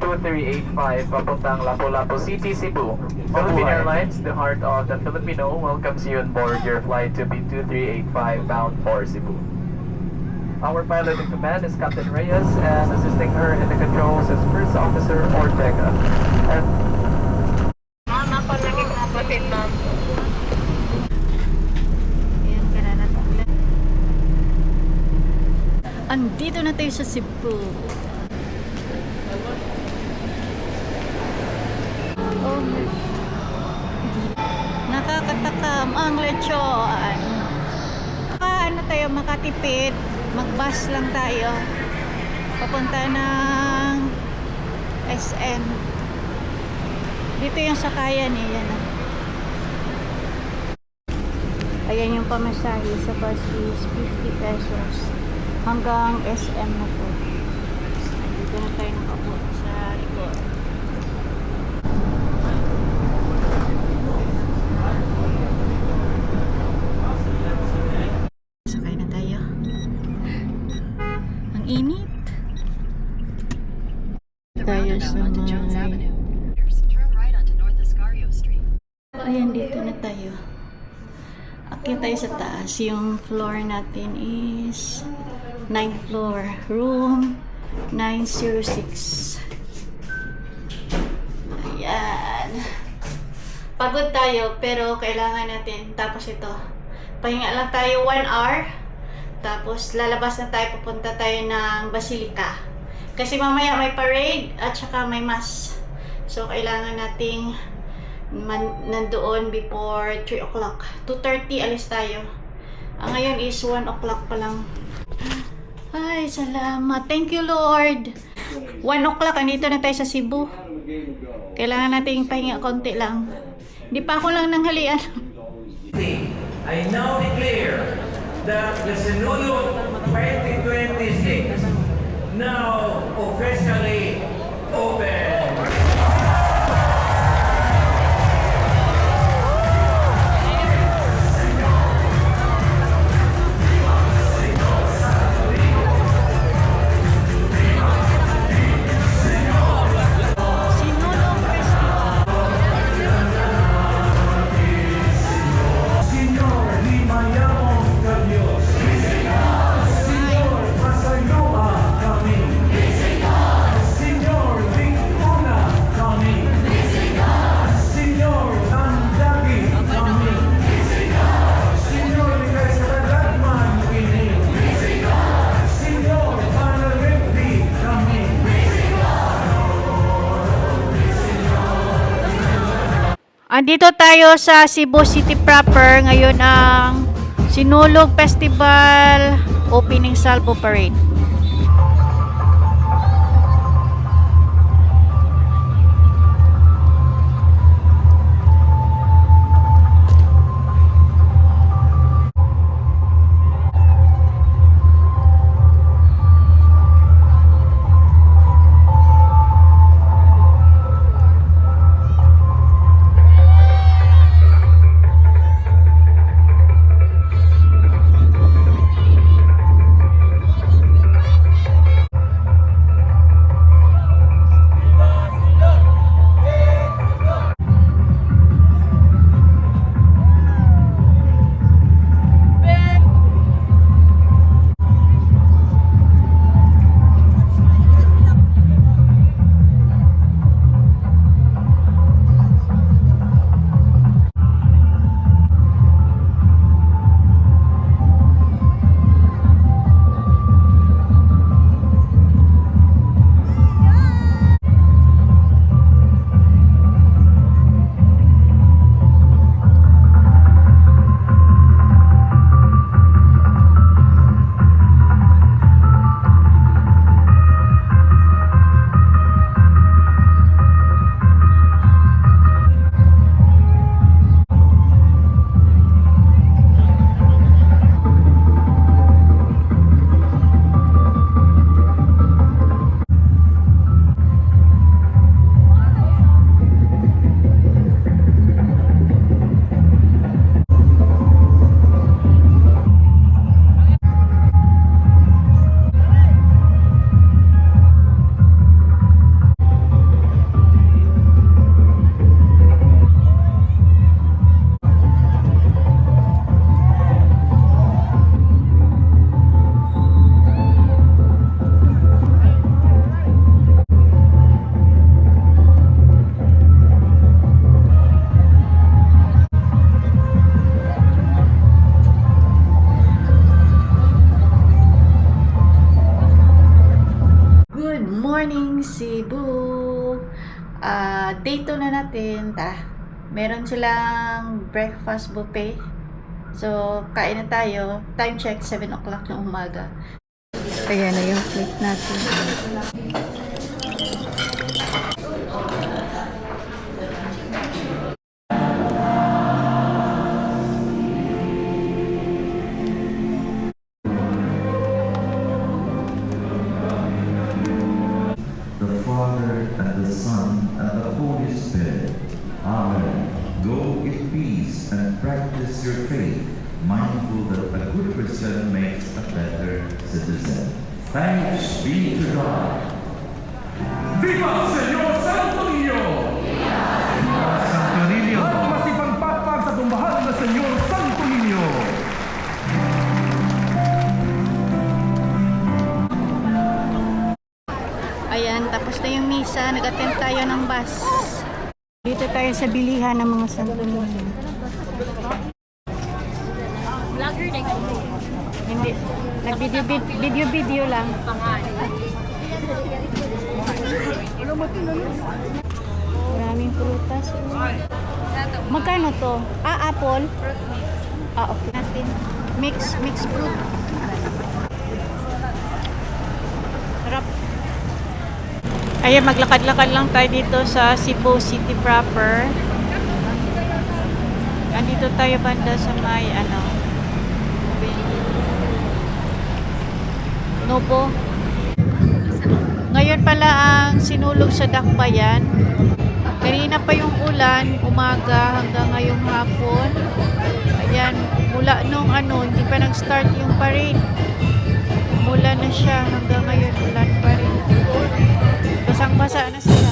2385 papuntang Lapu-Lapu City, Cebu. Philippine Airlines, the heart of the Filipino, welcomes you on board your flight to B2385 bound for Cebu. Our pilot in command is Captain Reyes, and assisting her in the controls is First Officer Ortega. And Ma'am, ako naging kapatid, ma'am. Ayan, kananatala. Andito na tayo sa Cebu. Oh, nakakatakam ang lechon. Ano tayo makatipid? Mag-bus lang tayo. Papunta ng SM. Dito yung sakayan eh. Yan. Ayan yung pamasahe sa bus is 50 pesos. Hanggang SM na po. Dito na tayo nakapo sa likod. Sakay na tayo. Ang init. Tayo sa may... Ayan, dito na tayo. Akyat tayo sa taas. Yung floor natin is 9th floor. Room 906. Ayan. Pagod tayo, pero kailangan natin. Tapos ito. Pahinga lang tayo 1 hour. Tapos lalabas na tayo. Pupunta tayo ng Basilica. Kasi mamaya may parade at saka may mass. So, kailangan nating nandoon before 3 o'clock. 2:30 alis tayo. Ngayon is 1 o'clock pa lang. Ay, salamat. Thank you, Lord. 1 o'clock, andito na tayo sa Cebu. Kailangan nating pahinga konti lang. Hindi pa ako lang nanghalian. I now declare that the Sinulog 2026 now officially open. Andito tayo sa Cebu City proper. Ngayon ang Sinulog Festival Opening Salvo Parade. morning, Cebu! Day 2 na natin. Tara, meron silang breakfast buffet. So, kain na tayo. Time check, 7 o'clock na umaga. Ayan na yung plate natin. The Father, and the Son, and the Holy Spirit. Amen. Go in peace and practice your faith, mindful that a good Christian makes a better citizen. Thanks be to God. Viva Señor Santo Niño! Santo Niño! At masipagpapag sa tumbahan na Señor Santo Niño! Ayan, tapos na yung misa. Nag-attend tayo ng bus. Dito tayo sa bilihan ng mga Santo Niño. Vlogger na ito. Hindi. Nag-video lang. Maraming prutas. Magkano to? Apple? Okay. Natin. Mix fruit. Sarap. Ayan, maglakad-lakad lang tayo dito sa Cebu City proper. Andito tayo banda sa may Nobo. Ngayon pala ang sinulog sa Dakbayan. Kanina pa yung ulan, umaga hanggang ngayong hapon. Ayan, mula nung hindi pa nag-start yung parade. Mula na siya hanggang ngayon, ulan pa rin. Basang-basa na sila.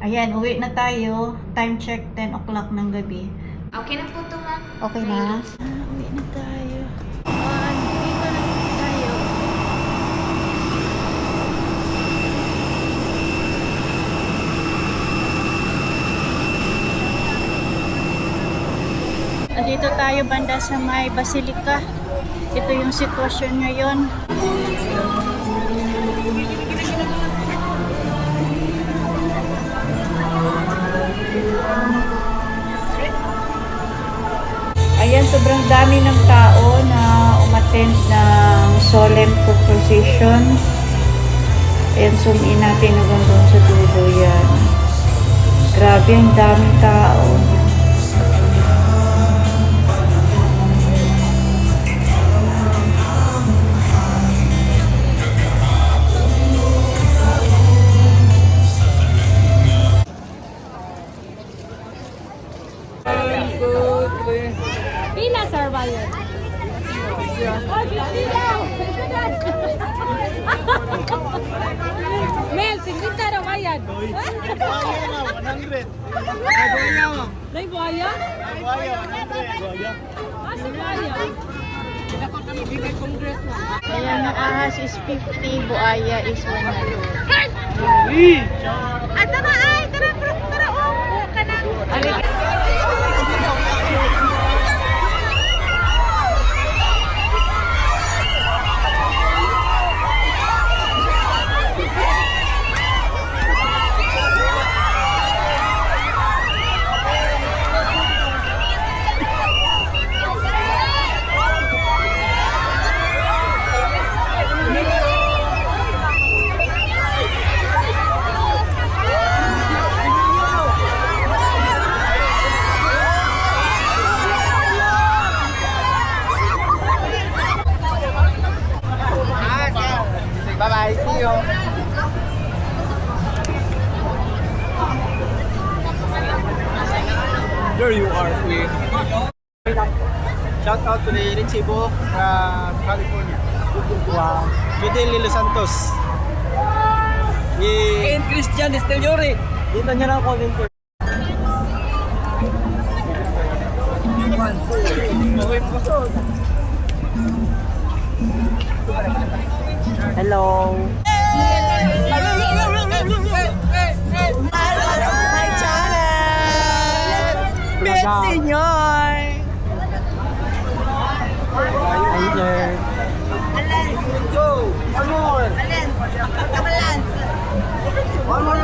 Ayan, uwi na tayo. Time check, 10 o'clock ng gabi. Okay na po ito, ma'am. Okay na? Uwi na tayo. Dito na tayo. Andito tayo banda sa may Basilica. Ito yung sitwasyon ngayon. Ayan, sobrang dami ng tao na umattend ng solemn procession. Ayan, zoom in natin hanggang doon sa dulo yan. Grabe, ang daming tao. Pila, sir, ba yun? Oh, 50 daw! Mel, 50 daw bayad. Nay buhaya? Si buhaya. Ayan, ang ahas is 50, buaya is 100. Tara, oh! Kanang. There you are, Queen. Shout out to the Richie Bo from California. Wow. Judel Lilo Santos. And Christian Esteliore. Dito niya lang comment ko. Hello. My channel! Met Senyor! Hi there. Go. One more. One more.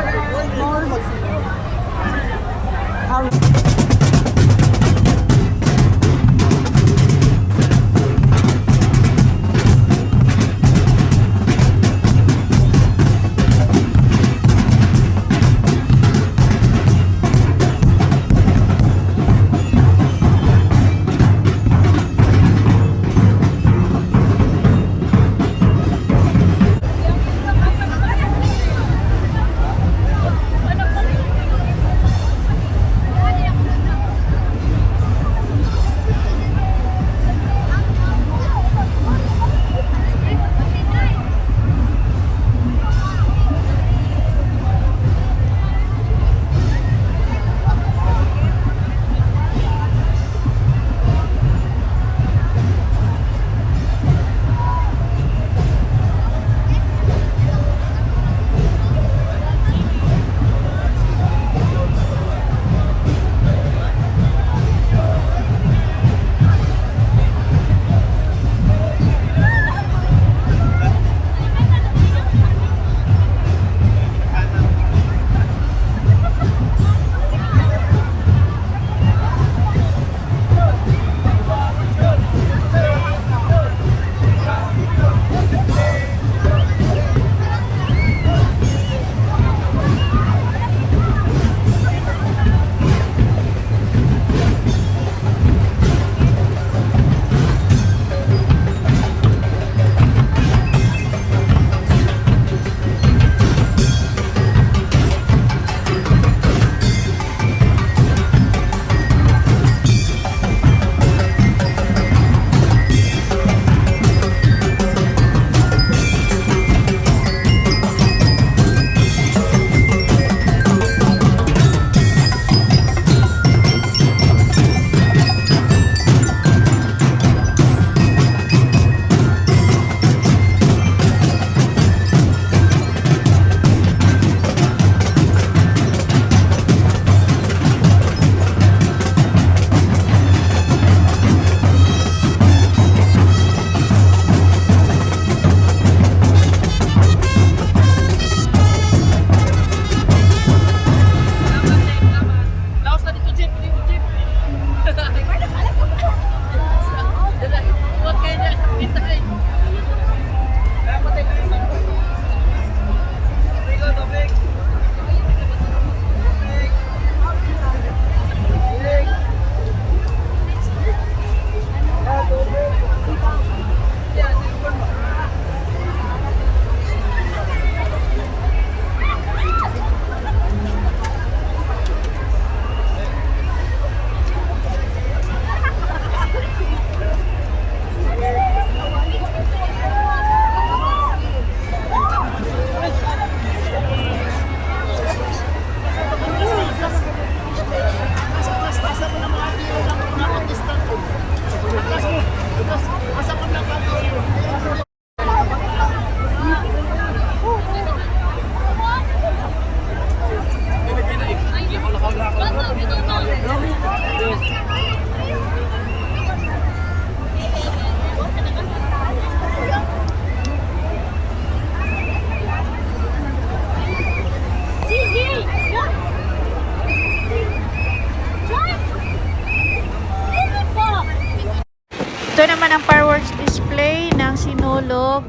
Ito naman ang fireworks display ng Sinulog.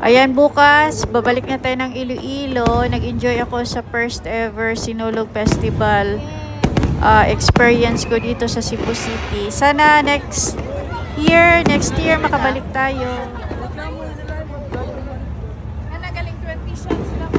Ayan, bukas, babalik na tayo ng Iloilo. Nag-enjoy ako sa first ever Sinulog Festival experience ko dito sa Cebu City. Sana next year makabalik tayo. Nagaling 20 shots lang.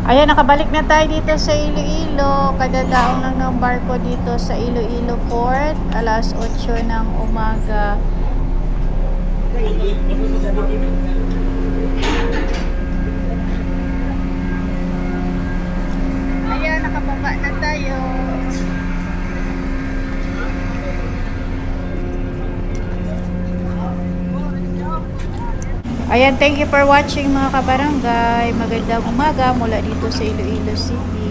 Ayan, nakabalik na tayo dito sa Iloilo. Kadadaong lang ng barko dito sa Iloilo Port. Alas 8 ng umaga. Ayan, nakababa na tayo. Ayan, thank you for watching mga kabarangay. Magandang umaga mula dito sa Iloilo City.